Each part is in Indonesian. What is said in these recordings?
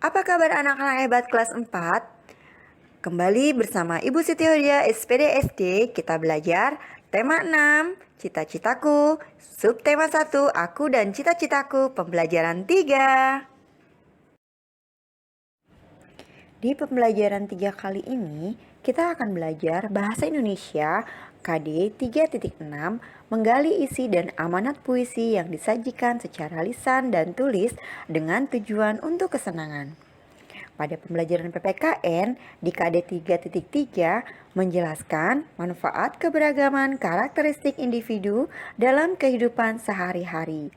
Apa kabar anak-anak hebat kelas 4? Kembali bersama Ibu Siti Hodia SPD SD, kita belajar tema 6, cita-citaku, subtema 1, aku dan cita-citaku, pembelajaran 3. Di pembelajaran 3 kali ini, kita akan belajar bahasa Indonesia KD 3.6, menggali isi dan amanat puisi yang disajikan secara lisan dan tulis dengan tujuan untuk kesenangan. Pada pembelajaran PPKN di KD 3.3 menjelaskan manfaat keberagaman karakteristik individu dalam kehidupan sehari-hari.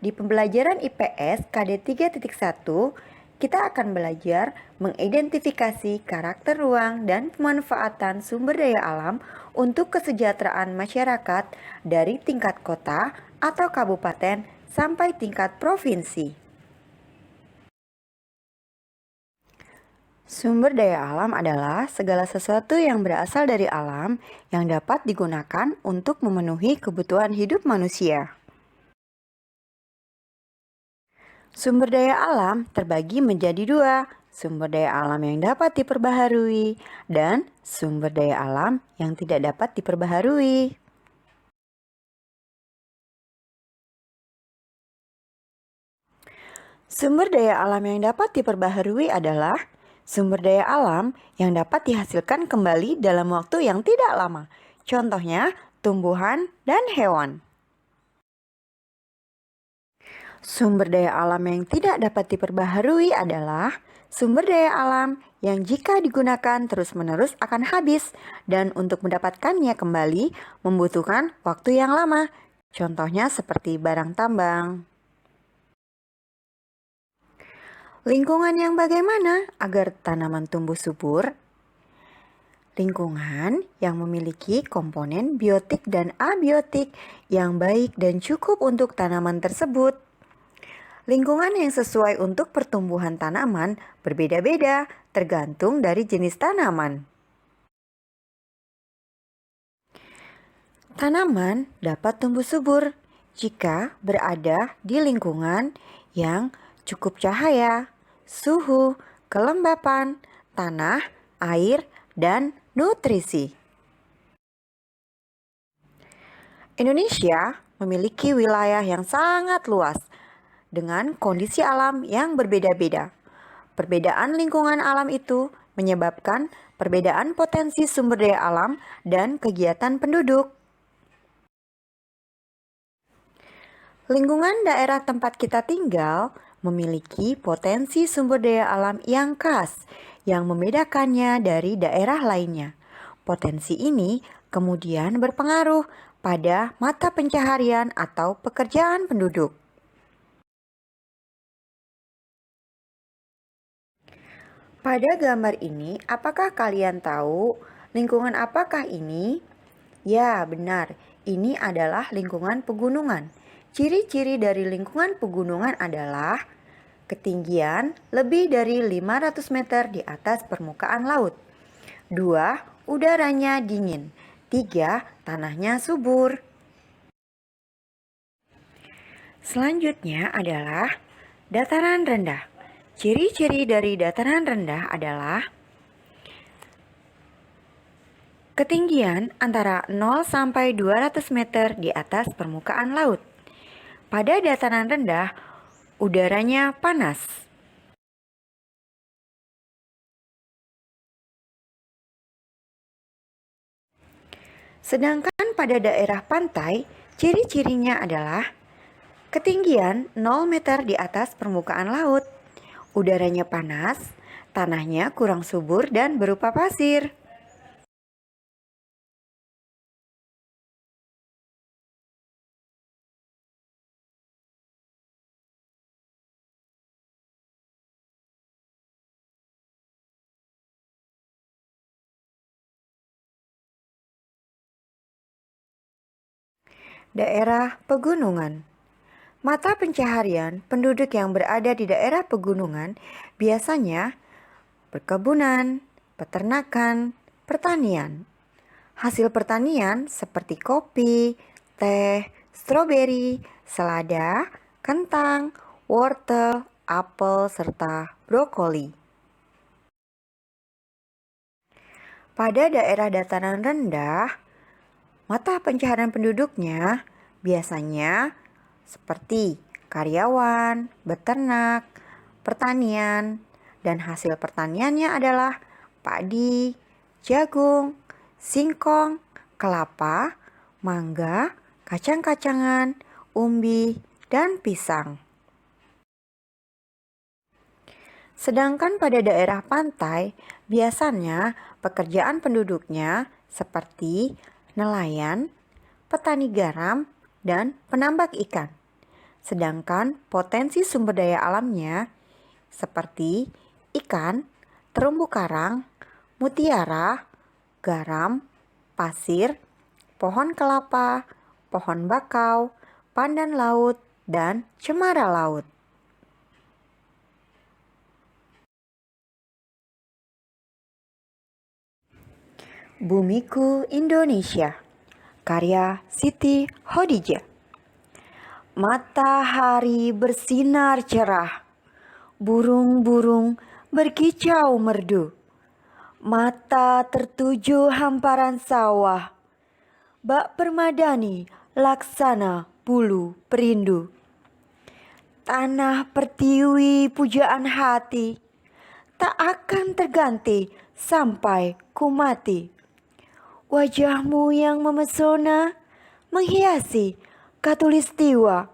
Di pembelajaran IPS KD 3.1, kita akan belajar mengidentifikasi karakter ruang dan pemanfaatan sumber daya alam untuk kesejahteraan masyarakat dari tingkat kota atau kabupaten sampai tingkat provinsi. Sumber daya alam adalah segala sesuatu yang berasal dari alam yang dapat digunakan untuk memenuhi kebutuhan hidup manusia. Sumber daya alam terbagi menjadi dua, sumber daya alam yang dapat diperbaharui dan sumber daya alam yang tidak dapat diperbaharui. Sumber daya alam yang dapat diperbaharui adalah sumber daya alam yang dapat dihasilkan kembali dalam waktu yang tidak lama. Contohnya, tumbuhan dan hewan. Sumber daya alam yang tidak dapat diperbaharui adalah sumber daya alam yang jika digunakan terus-menerus akan habis dan untuk mendapatkannya kembali membutuhkan waktu yang lama. Contohnya seperti barang tambang. Lingkungan yang bagaimana agar tanaman tumbuh subur? Lingkungan yang memiliki komponen biotik dan abiotik yang baik dan cukup untuk tanaman tersebut. Lingkungan yang sesuai untuk pertumbuhan tanaman berbeda-beda tergantung dari jenis tanaman. Tanaman dapat tumbuh subur jika berada di lingkungan yang cukup cahaya, suhu, kelembapan, tanah, air, dan nutrisi. Indonesia memiliki wilayah yang sangat luas dengan kondisi alam yang berbeda-beda. Perbedaan lingkungan alam itu menyebabkan perbedaan potensi sumber daya alam dan kegiatan penduduk. Lingkungan daerah tempat kita tinggal memiliki potensi sumber daya alam yang khas yang membedakannya dari daerah lainnya. Potensi ini kemudian berpengaruh pada mata pencaharian atau pekerjaan penduduk. Pada gambar ini, apakah kalian tahu lingkungan apakah ini? Ya, benar. Ini adalah lingkungan pegunungan. Ciri-ciri dari lingkungan pegunungan adalah ketinggian lebih dari 500 meter di atas permukaan laut. 2. Udaranya dingin. 3. Tanahnya subur. Selanjutnya adalah dataran rendah. Ciri-ciri dari dataran rendah adalah ketinggian antara 0 sampai 200 meter di atas permukaan laut. Pada dataran rendah, udaranya panas. Sedangkan pada daerah pantai, ciri-cirinya adalah ketinggian 0 meter di atas permukaan laut. Udaranya panas, tanahnya kurang subur dan berupa pasir. Daerah pegunungan. Mata pencaharian penduduk yang berada di daerah pegunungan biasanya perkebunan, peternakan, pertanian. Hasil pertanian seperti kopi, teh, stroberi, selada, kentang, wortel, apel, serta brokoli. Pada daerah dataran rendah, mata pencaharian penduduknya biasanya seperti karyawan, beternak, pertanian, dan hasil pertaniannya adalah padi, jagung, singkong, kelapa, mangga, kacang-kacangan, umbi, dan pisang. Sedangkan pada daerah pantai, biasanya pekerjaan penduduknya seperti nelayan, petani garam, dan penambak ikan. Sedangkan potensi sumber daya alamnya seperti ikan, terumbu karang, mutiara, garam, pasir, pohon kelapa, pohon bakau, pandan laut, dan cemara laut. Bumiku Indonesia, karya Siti Khadijah. Matahari bersinar cerah, burung-burung berkicau merdu. Mata tertuju hamparan sawah, bak permadani laksana bulu perindu. Tanah pertiwi pujaan hati, tak akan terganti sampai ku mati. Wajahmu yang memesona menghiasi khatulistiwa.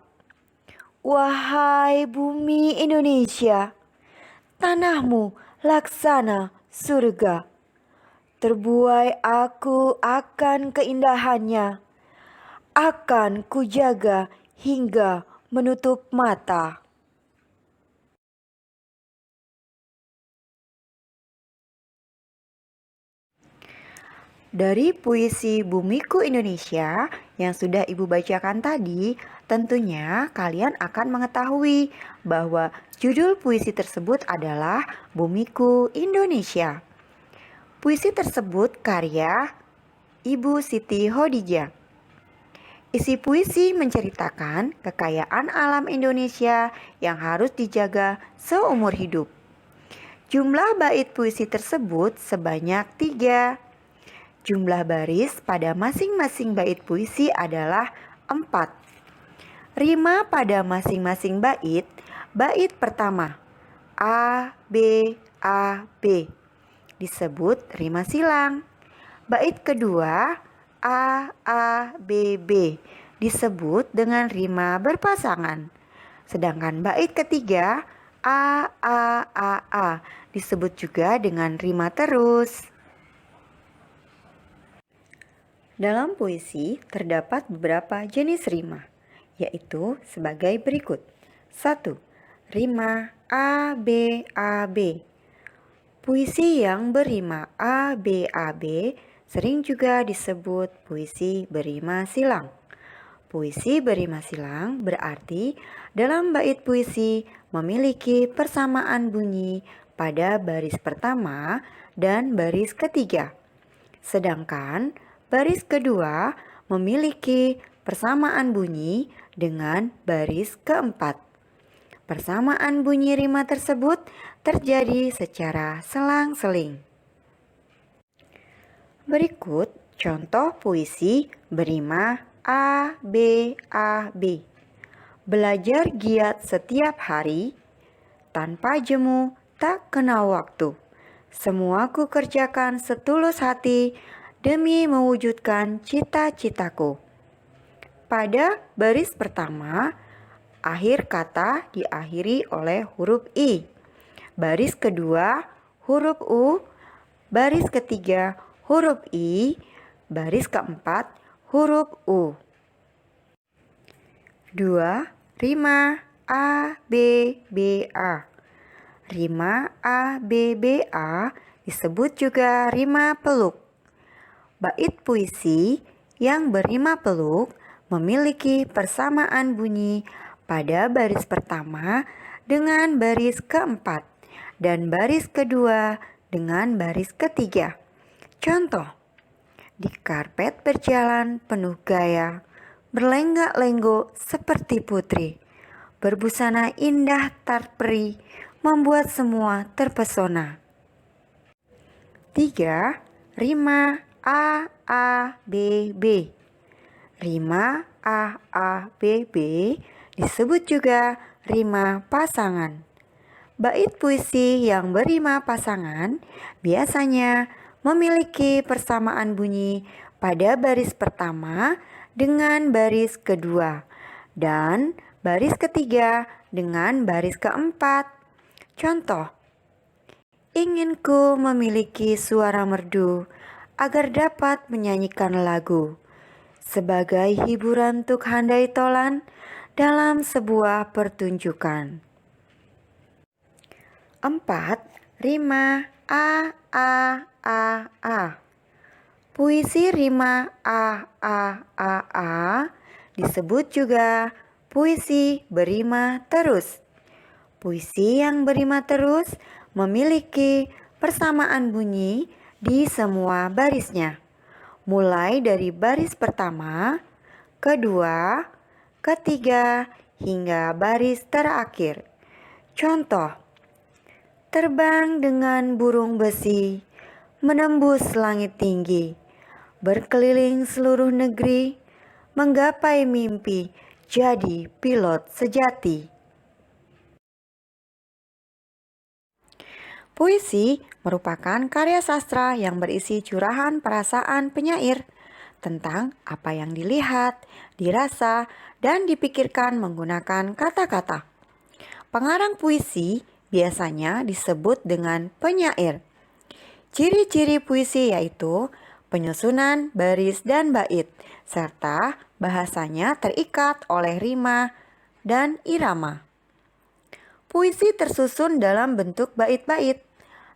Wahai bumi Indonesia, tanahmu laksana surga. Terbuai aku akan keindahannya, akan kujaga hingga menutup mata. Dari puisi Bumiku Indonesia yang sudah Ibu bacakan tadi, tentunya kalian akan mengetahui bahwa judul puisi tersebut adalah Bumiku Indonesia. Puisi tersebut karya Ibu Siti Khadijah. Isi puisi menceritakan kekayaan alam Indonesia yang harus dijaga seumur hidup. Jumlah bait puisi tersebut sebanyak 3. Jumlah baris pada masing-masing bait puisi adalah 4. Rima pada masing-masing bait pertama A, B, A, B disebut rima silang. Bait kedua A, B, B disebut dengan rima berpasangan. Sedangkan bait ketiga A disebut juga dengan rima terus. Dalam puisi terdapat beberapa jenis rima, yaitu sebagai berikut. 1. Rima A, B, A, B. Puisi yang berima A, B, A, B sering juga disebut puisi berima silang. Puisi berima silang berarti dalam bait puisi memiliki persamaan bunyi pada baris pertama dan baris ketiga. Sedangkan baris kedua memiliki persamaan bunyi dengan baris keempat. Persamaan bunyi rima tersebut terjadi secara selang-seling. Berikut contoh puisi berima A, B, A, B. Belajar giat setiap hari, tanpa jemu tak kenal waktu. Semua ku kerjakan setulus hati, demi mewujudkan cita-citaku. Pada baris pertama, akhir kata diakhiri oleh huruf I. Baris kedua, huruf U. Baris ketiga, huruf I. Baris keempat, huruf U. 2. Rima A, B, B, A. Rima A, B, B, A disebut juga rima peluk. Bait puisi yang berima peluk memiliki persamaan bunyi pada baris pertama dengan baris keempat dan baris kedua dengan baris ketiga. Contoh, di karpet berjalan penuh gaya, berlenggak-lenggok seperti putri, berbusana indah tarperi, membuat semua terpesona. 3. Rima A A B B. Rima A A B B disebut juga rima pasangan. Bait puisi yang berima pasangan biasanya memiliki persamaan bunyi pada baris pertama dengan baris kedua dan baris ketiga dengan baris keempat. Contoh, inginku memiliki suara merdu agar dapat menyanyikan lagu sebagai hiburan untuk handai tolan dalam sebuah pertunjukan. 4. Rima A A A A. Puisi rima A A A A disebut juga puisi berima terus. Puisi yang berima terus memiliki persamaan bunyi di semua barisnya, mulai dari baris pertama, kedua, ketiga, hingga baris terakhir. Contoh, terbang dengan burung besi, menembus langit tinggi, berkeliling seluruh negeri, menggapai mimpi, jadi pilot sejati. Puisi merupakan karya sastra yang berisi curahan perasaan penyair tentang apa yang dilihat, dirasa, dan dipikirkan menggunakan kata-kata. Pengarang puisi biasanya disebut dengan penyair. Ciri-ciri puisi yaitu penyusunan baris dan bait, serta bahasanya terikat oleh rima dan irama. Puisi tersusun dalam bentuk bait-bait.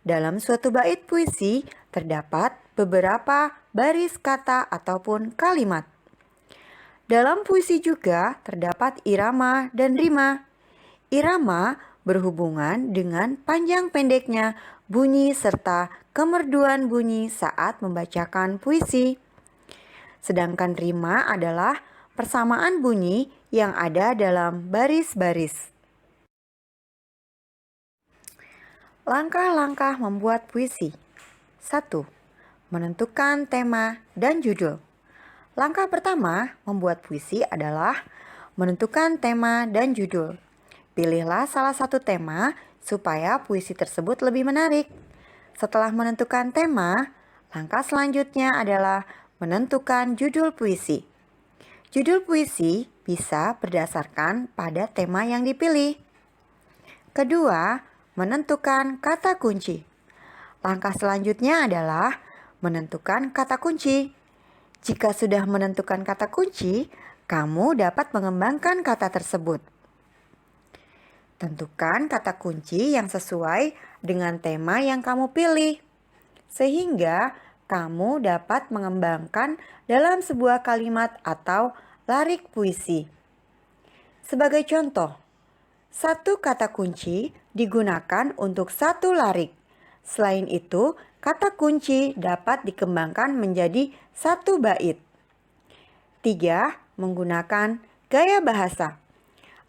Dalam suatu bait puisi terdapat beberapa baris kata ataupun kalimat. Dalam puisi juga terdapat irama dan rima. Irama berhubungan dengan panjang pendeknya bunyi serta kemerduan bunyi saat membacakan puisi. Sedangkan rima adalah persamaan bunyi yang ada dalam baris-baris. Langkah-langkah membuat puisi. 1. Menentukan tema dan judul. Langkah pertama membuat puisi adalah menentukan tema dan judul. Pilihlah salah satu tema supaya puisi tersebut lebih menarik. Setelah menentukan tema, langkah selanjutnya adalah menentukan judul puisi. Judul puisi bisa berdasarkan pada tema yang dipilih. Kedua, menentukan kata kunci. Langkah selanjutnya adalah menentukan kata kunci. Jika sudah menentukan kata kunci, kamu dapat mengembangkan kata tersebut. Tentukan kata kunci yang sesuai dengan tema yang kamu pilih, sehingga kamu dapat mengembangkan dalam sebuah kalimat atau larik puisi. Sebagai contoh, satu kata kunci digunakan untuk satu larik. Selain itu, kata kunci dapat dikembangkan menjadi satu bait. 3. Menggunakan gaya bahasa.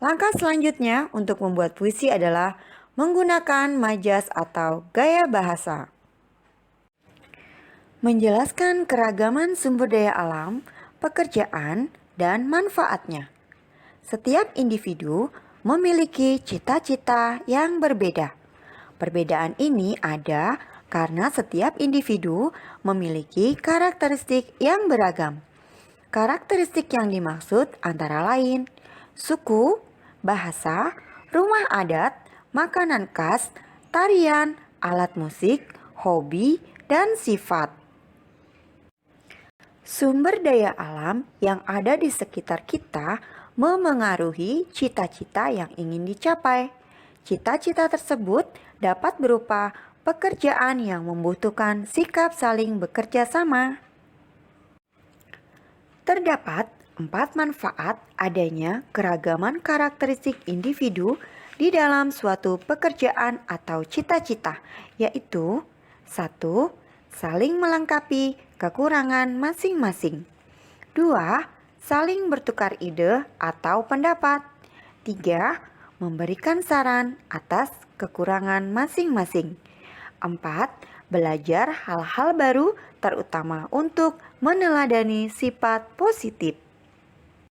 Langkah selanjutnya untuk membuat puisi adalah menggunakan majas atau gaya bahasa. Menjelaskan keragaman sumber daya alam, pekerjaan, dan manfaatnya. Setiap individu memiliki cita-cita yang berbeda. Perbedaan ini ada karena setiap individu memiliki karakteristik yang beragam. Karakteristik yang dimaksud antara lain suku, bahasa, rumah adat, makanan khas, tarian, alat musik, hobi, dan sifat. Sumber daya alam yang ada di sekitar kita memengaruhi cita-cita yang ingin dicapai. Cita-cita tersebut dapat berupa pekerjaan yang membutuhkan sikap saling bekerja sama. Terdapat 4 manfaat adanya keragaman karakteristik individu di dalam suatu pekerjaan atau cita-cita, yaitu 1. Saling melengkapi kekurangan masing-masing. 2. Saling bertukar ide atau pendapat. 3. Memberikan saran atas kekurangan masing-masing. 4. Belajar hal-hal baru terutama untuk meneladani sifat positif.